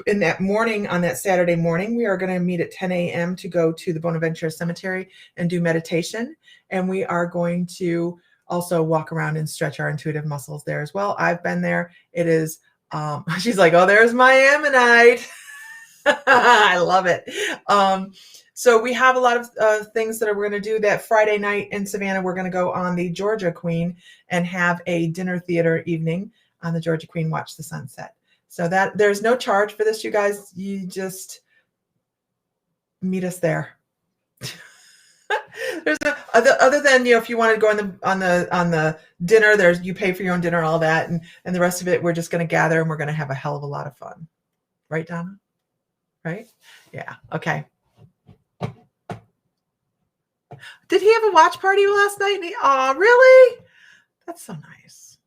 In that morning, on that Saturday morning, we are going to meet at 10 a.m. to go to the Bonaventura Cemetery and do meditation. And we are going to also walk around and stretch our intuitive muscles there as well. I've been there. It is, she's like, oh, there's my ammonite. I love it. So we have a lot of things that we're going to do that Friday night in Savannah. We're going to go on the Georgia Queen and have a dinner theater evening on the Georgia Queen, watch the sunset. So that there's no charge for this, you guys. You just meet us there. There's other than, you know, if you want to go on the dinner, there's, you pay for your own dinner, all that, and the rest of it, we're just going to gather and we're going to have a hell of a lot of fun. Right, Donna? Right? Yeah. Okay. Did he have a watch party last night? Oh, really? That's so nice.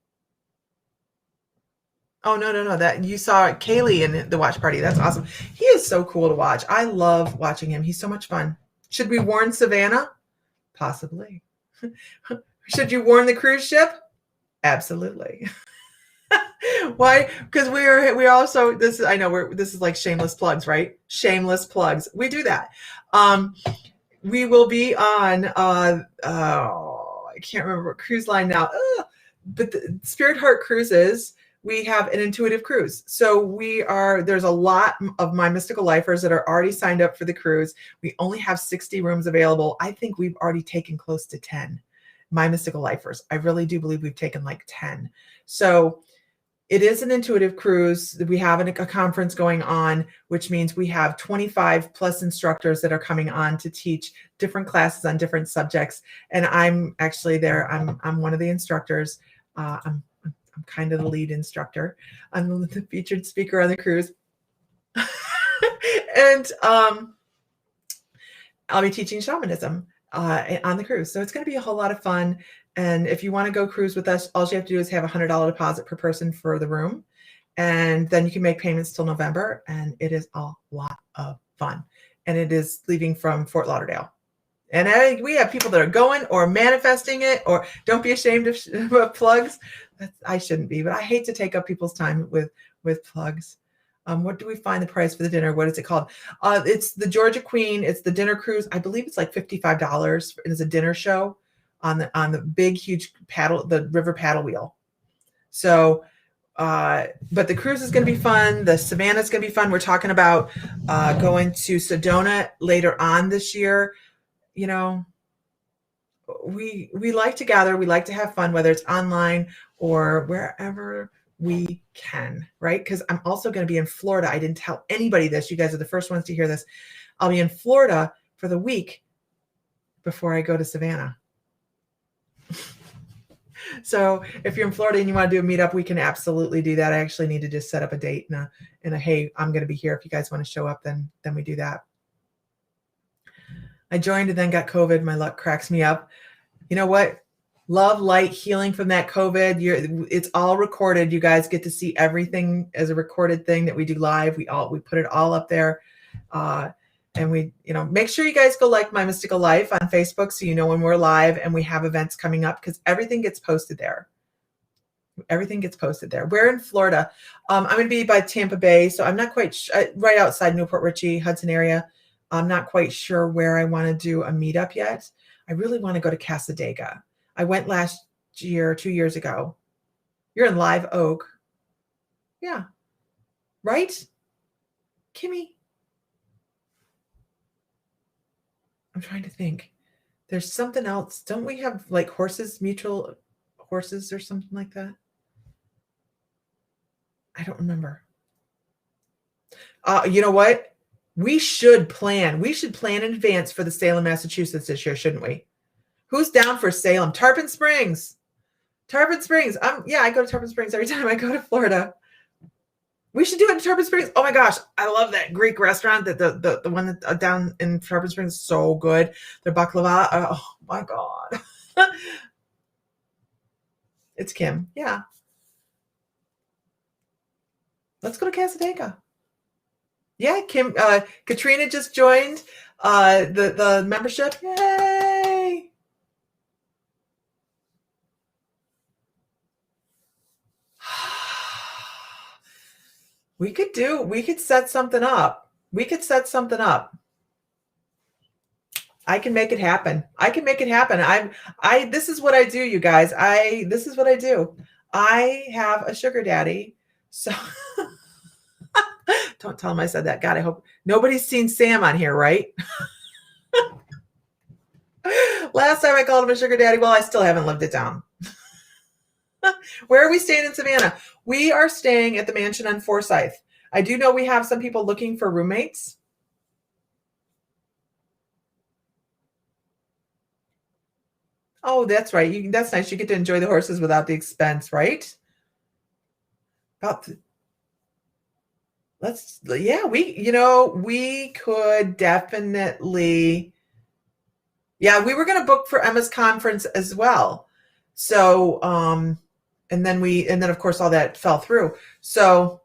Oh, no. That you saw Kaylee in the watch party. That's awesome. He is so cool to watch. I love watching him. He's so much fun. Should we warn Savannah? Possibly. Should you warn the cruise ship? Absolutely. Why? Because we also, this is, I know this is like shameless plugs, right? Shameless plugs. We do that. We will be on I can't remember what cruise line now. But the Spirit Heart Cruises, we have an intuitive cruise. So there's a lot of My Mystical Lifers that are already signed up for the cruise. We only have 60 rooms available. I think we've already taken close to 10 My Mystical Lifers. I really do believe we've taken like 10. So it is an intuitive cruise. We have a conference going on, which means we have 25 plus instructors that are coming on to teach different classes on different subjects. And I'm actually there. I'm one of the instructors. I'm kind of the lead instructor. I'm the featured speaker on the cruise. And I'll be teaching shamanism on the cruise. So it's going to be a whole lot of fun. And if you want to go cruise with us, all you have to do is have a $100 deposit per person for the room. And then you can make payments till November. And it is a lot of fun. And it is leaving from Fort Lauderdale. And we have people that are going or manifesting it, or don't be ashamed of plugs. I shouldn't be, but I hate to take up people's time with plugs. What do we find the price for the dinner? What is it called? It's the Georgia Queen. It's the dinner cruise. I believe it's like $55. It is a dinner show on the big, huge paddle, the river paddle wheel. So, but the cruise is going to be fun. The Savannah is going to be fun. We're talking about going to Sedona later on this year. You know, we like to gather. We like to have fun, whether it's online or wherever we can, right? Because I'm also going to be in Florida. I didn't tell anybody this. You guys are the first ones to hear this. I'll be in Florida for the week before I go to Savannah. So if you're in Florida and you want to do a meetup, we can absolutely do that. I actually need to just set up a date and a hey, I'm going to be here. If you guys want to show up, then we do that. I joined and then got COVID. My luck cracks me up. You know what? Love, light, healing from that COVID. It's all recorded. You guys get to see everything as a recorded thing that we do live. We put it all up there. And we, make sure you guys go like My Mystical Life on Facebook so you know when we're live and we have events coming up, because everything gets posted there. Everything gets posted there. We're in Florida. I'm going to be by Tampa Bay, so I'm not quite right outside Newport Richey, Hudson area. I'm not quite sure where I want to do a meetup yet. I really want to go to Casadega. I went last year, 2 years ago. You're in Live Oak. Yeah. Right? Kimmy? I'm trying to think. There's something else. Don't we have like mutual horses or something like that? I don't remember. You know what? We should plan. We should plan in advance for the Salem, Massachusetts this year, shouldn't we? Who's down for Salem? Tarpon Springs. Tarpon Springs. Yeah, I go to Tarpon Springs every time I go to Florida. We should do it in Tarpon Springs. Oh my gosh, I love that Greek restaurant. That the one that down in Tarpon Springs is so good. Their baklava. Oh my god. It's Kim. Yeah. Let's go to Casadega. Yeah, Kim. Katrina just joined the membership. Yay! We could set something up. We could set something up. I can make it happen. I can make it happen. This is what I do, you guys. This is what I do. I have a sugar daddy. So don't tell him I said that. God, I hope nobody's seen Sam on here, right? Last time I called him a sugar daddy. Well, I still haven't lived it down. Where are we staying in Savannah? We are staying at the mansion on Forsyth. I do know we have some people looking for roommates. Oh, that's right. That's nice. You get to enjoy the horses without the expense, right? We could definitely. Yeah, we were going to book for Emma's conference as well. So, and then of course all that fell through. So,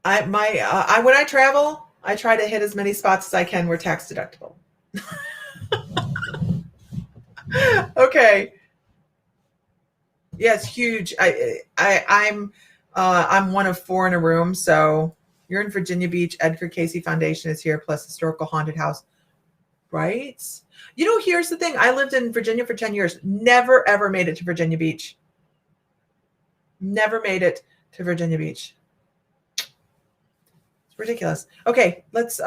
yeah, when I travel, I try to hit as many spots as I can where tax deductible. Okay. Yeah, it's huge. I'm one of 4 in a room. So you're in Virginia Beach. Edgar Cayce Foundation is here, plus Historical Haunted House. Right? Here's the thing. I lived in Virginia for 10 years. Never, ever made it to Virginia Beach. Never made it to Virginia Beach. It's ridiculous. Okay, let's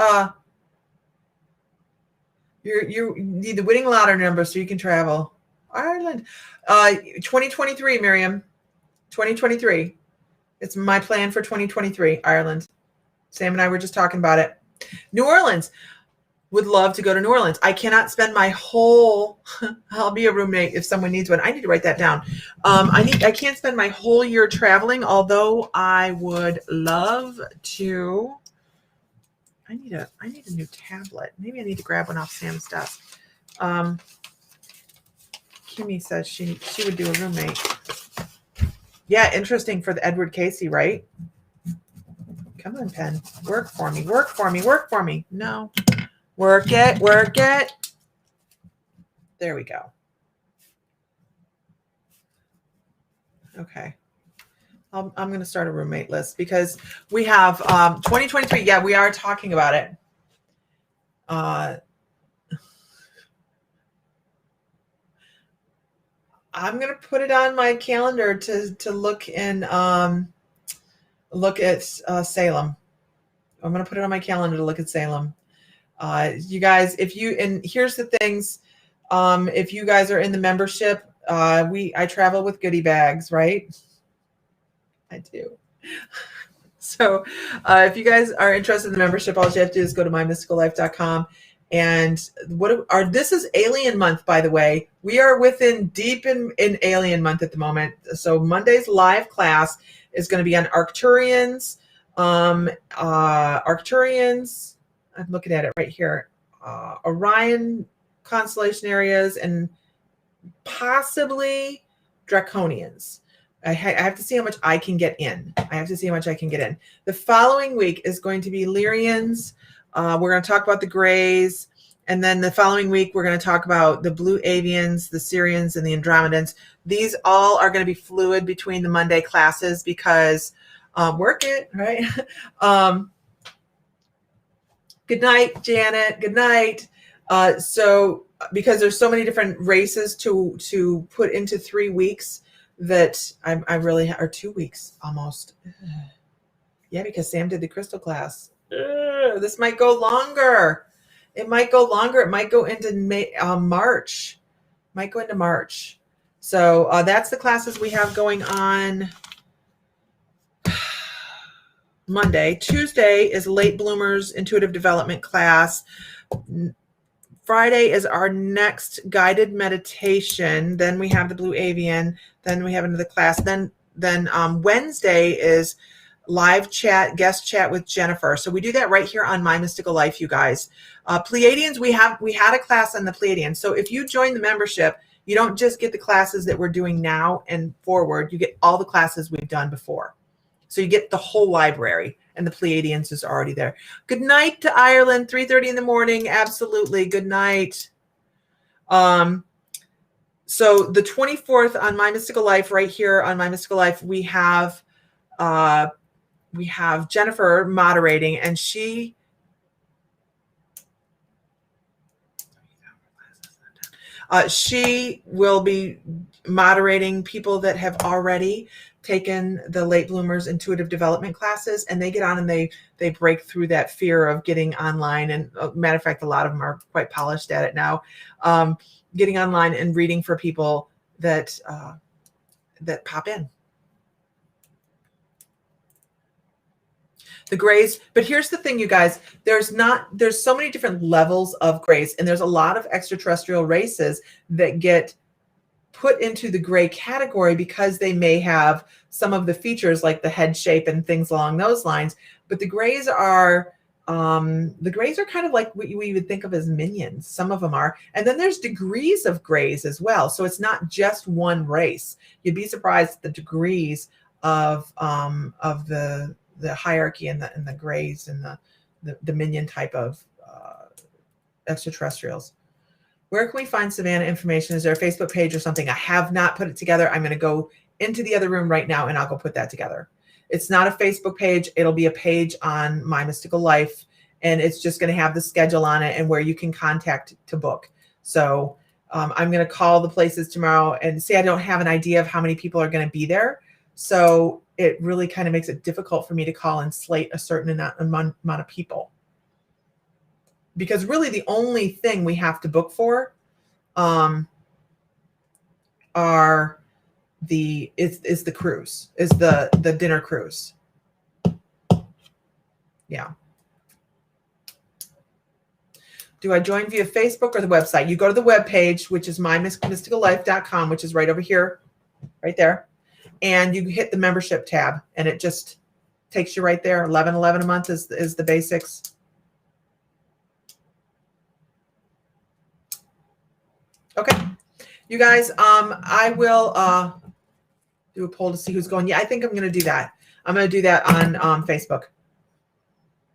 you need the winning lottery number so you can travel. Ireland. 2023, Miriam. 2023. It's my plan for 2023, Ireland. Sam and I were just talking about it. New Orleans. Would love to go to New Orleans. I cannot spend my whole, I'll be a roommate if someone needs one. I need to write that down. I can't spend my whole year traveling, although I would love to. I need a new tablet. Maybe I need to grab one off Sam's desk. Kimmy says she would do a roommate. Yeah, interesting for the Edward Cayce, right? Come on, pen. Work for me. Work for me. Work for me. No. Work it. Work it. There we go. Okay. I'm going to start a roommate list because we have 2023. Yeah, we are talking about it. I'm going to put it on my calendar to look at Salem. I'm going to put it on my calendar to look at Salem. You guys, here's the things. If you guys are in the membership, I travel with goodie bags, right? I do. So if you guys are interested in the membership, all you have to do is go to mymysticallife.com. And this is Alien Month, by the way. We are deep in Alien Month at the moment. So Monday's live class is going to be on Arcturians. Arcturians, I'm looking at it right here. Orion constellation areas and possibly Draconians. I have to see how much I can get in. The following week is going to be Lyrians. We're going to talk about the Greys. And then the following week, we're going to talk about the Blue Avians, the Syrians, and the Andromedans. These all are going to be fluid between the Monday classes because work it, right? Good night, Janet. Good night. So because there's so many different races to put into 3 weeks that I really or 2 weeks almost. Yeah, because Sam did the crystal class. This might go longer. It might go longer. It might go into March. Might go into March. So that's the classes we have going on Monday. Tuesday is Late Bloomers Intuitive Development class. Friday is our next guided meditation. Then we have the Blue Avian. Then we have another class. Then Wednesday is live chat, guest chat with Jennifer. So we do that right here on My Mystical Life, you guys. Pleiadians, we had a class on the Pleiadians. So if you join the membership, you don't just get the classes that we're doing now and forward, you get all the classes we've done before. So you get the whole library, and the Pleiadians is already there. Good night to Ireland, 3:30 in the morning. Absolutely. Good night. So the 24th on My Mystical Life, right here on My Mystical Life, we have Jennifer moderating, and she will be moderating people that have already taken the Late Bloomers Intuitive Development classes, and they get on and they break through that fear of getting online. And matter of fact, a lot of them are quite polished at it now. Getting online and reading for people that pop in. The grays, but here's the thing, you guys, there's so many different levels of grays, and there's a lot of extraterrestrial races that get put into the gray category because they may have some of the features like the head shape and things along those lines. But the grays are kind of like what we would think of as minions. Some of them are. And then there's degrees of grays as well. So it's not just one race. You'd be surprised at the degrees of the hierarchy and the grays and the minion type of extraterrestrials. Where can we find Savannah information? Is there a Facebook page or something? I have not put it together. I'm going to go into the other room right now and I'll go put that together. It's not a Facebook page. It'll be a page on My Mystical Life, and it's just going to have the schedule on it and where you can contact to book. So I'm going to call the places tomorrow and say I don't have an idea of how many people are going to be there. So it really kind of makes it difficult for me to call and slate a certain amount of people. Because really the only thing we have to book for is the cruise, is the dinner cruise. Yeah. Do I join via Facebook or the website? You go to the webpage, which is mymysticallife.com, which is right over here, right there. And you hit the membership tab and it just takes you right there. $11.11 a month is the basics. Okay, you guys, I will do a poll to see who's going. Yeah, I think I'm going to do that. I'm going to do that on Facebook.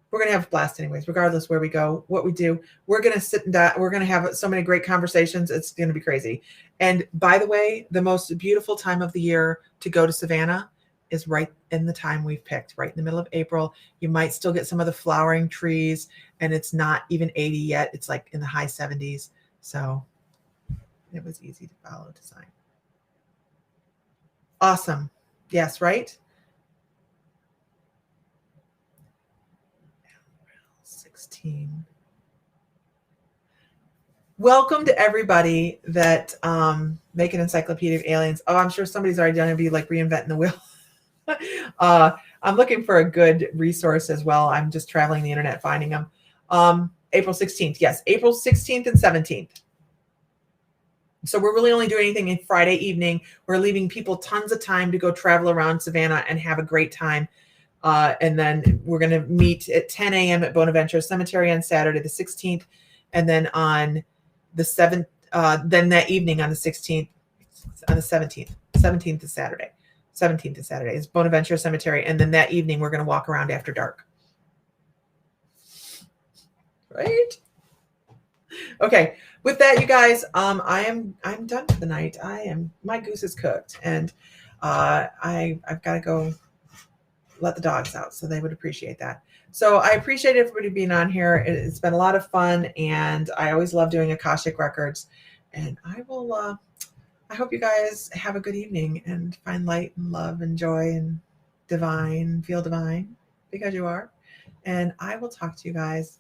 We're going to have a blast anyways, regardless where we go, what we do. We're going to sit and we're going to have so many great conversations. It's going to be crazy. And by the way, the most beautiful time of the year to go to Savannah is right in the time we've picked, right in the middle of April. You might still get some of the flowering trees, and it's not even 80 yet. It's like in the high 70s. So it was easy to follow design. Awesome. Yes, right? 16. Welcome to everybody that make an encyclopedia of aliens. Oh, I'm sure somebody's already done it, be like reinventing the wheel. I'm looking for a good resource as well. I'm just traveling the internet finding them. April 16th. Yes, April 16th and 17th. So we're really only doing anything in Friday evening. We're leaving people tons of time to go travel around Savannah and have a great time. And then we're going to meet at 10 a.m. at Bonaventure Cemetery on Saturday, the 16th. And then on the 7th, then that evening on the 16th, on the 17th, 17th is Saturday. 17th is Saturday. It's Bonaventure Cemetery. And then that evening, we're going to walk around after dark. Right? Okay. With that, you guys, I'm done for the night. My goose is cooked, and I've got to go let the dogs out, so they would appreciate that. So I appreciate everybody being on here. It's been a lot of fun, and I always love doing Akashic Records. And I hope you guys have a good evening and find light and love and joy and divine, feel divine, because you are. And I will talk to you guys